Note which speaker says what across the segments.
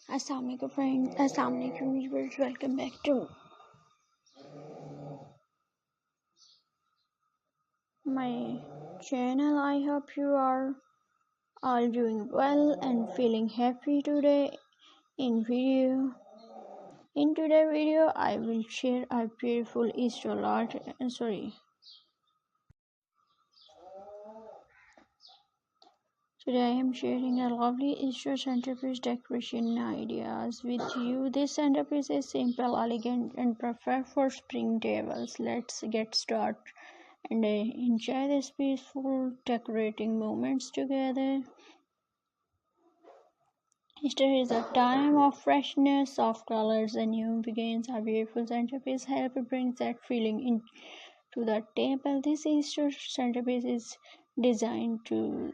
Speaker 1: Assalamualaikum friends, Assalamualaikum viewers, welcome back to my channel. I hope you are all doing well and feeling happy today. In video, in today's video, I will share a beautiful Easter art. Today I am sharing a lovely Easter centerpiece decoration ideas with you. This centerpiece is simple, elegant, and perfect for spring tables. Let's get started and enjoy these peaceful decorating moments together. Easter is a time of freshness, soft colors, and new beginnings. A beautiful centerpiece help bring that feeling into the table. This Easter centerpiece is designed to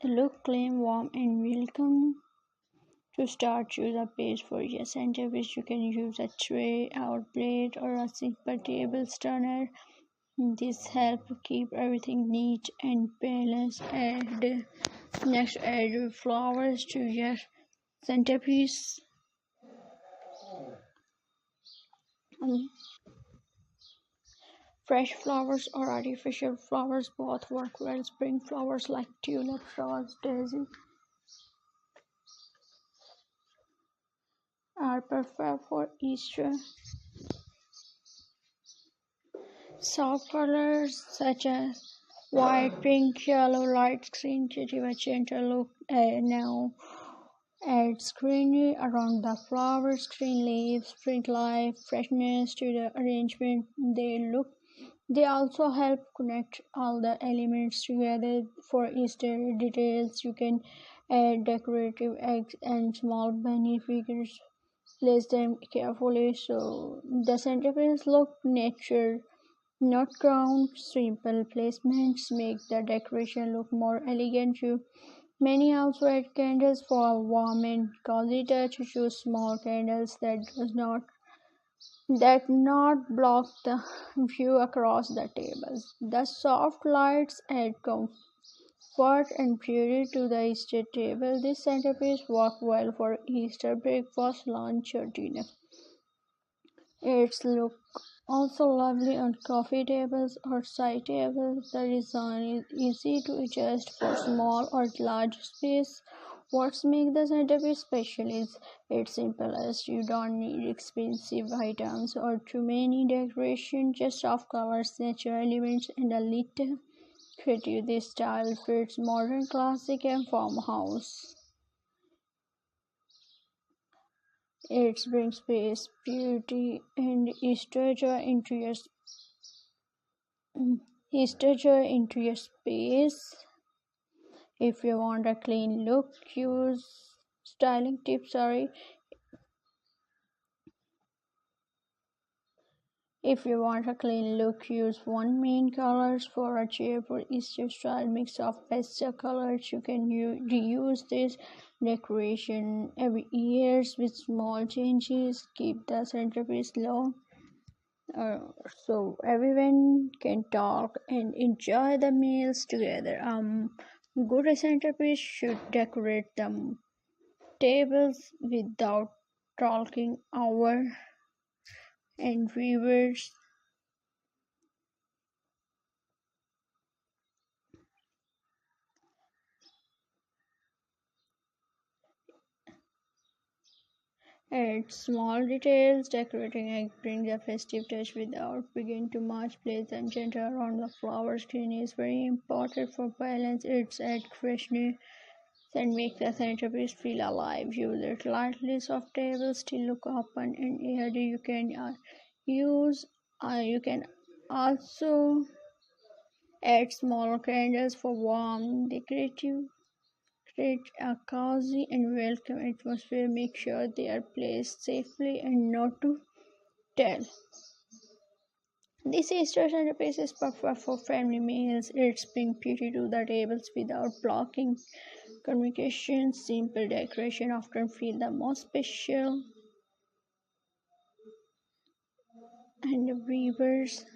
Speaker 1: look clean, warm, and welcome. To start, use a page for your centerpiece. You can use a tray, or plate, or a simple table turner. This helps keep everything neat and balanced. Next, add flowers to your centerpiece. Fresh flowers or artificial flowers both work well. Spring flowers like tulips, rose, daisy are perfect for Easter. Soft colors such as white, pink, yellow, light green give a gentle look. Now adds greenery around the flowers. Green leaves bring life, freshness to the arrangement. They also help connect all the elements together. For Easter details, you can add decorative eggs and small bunny figures. Place them carefully so the centerpiece look natural, not round. Simple placements make the decoration look more elegant too. Many also add candles for a warm and cozy touch. Choose small candles that not block the view across the tables. The soft lights add comfort and beauty to the Easter table. This centerpiece works well for Easter breakfast, lunch, or dinner. Its look also lovely on coffee tables or side tables. The design is easy to adjust for small or large space. What makes the centerpiece special is its simplest. You don't need expensive items or too many decorations, just soft colors, natural elements, and a little creative. This style fits modern, classic, and farmhouse. It brings peace, beauty, and Easter joy into your space. If you want a clean look, use styling tips. If you want a clean look, use one main colors for a cheerful Easter style mix of pastel colors. You can reuse this decoration every year with small changes. Keep the centerpiece low so everyone can talk and enjoy the meals together. Good centerpiece should decorate the tables without talking over and viewers. Add small details. Decorating egg brings a festive touch without being too much. Place them gentle around the flower. Screen is very important for balance. It's add freshness and make the centerpiece feel alive. Use it lightly. Soft tables still look open and airy. You can also add small candles for warm decorative. Create a cozy and welcome atmosphere. Make sure they are placed safely and not to tell. This Easter centerpiece is perfect for family meals. It's brings beauty to the tables without blocking communication. Simple decoration often feel the most special. And the viewers,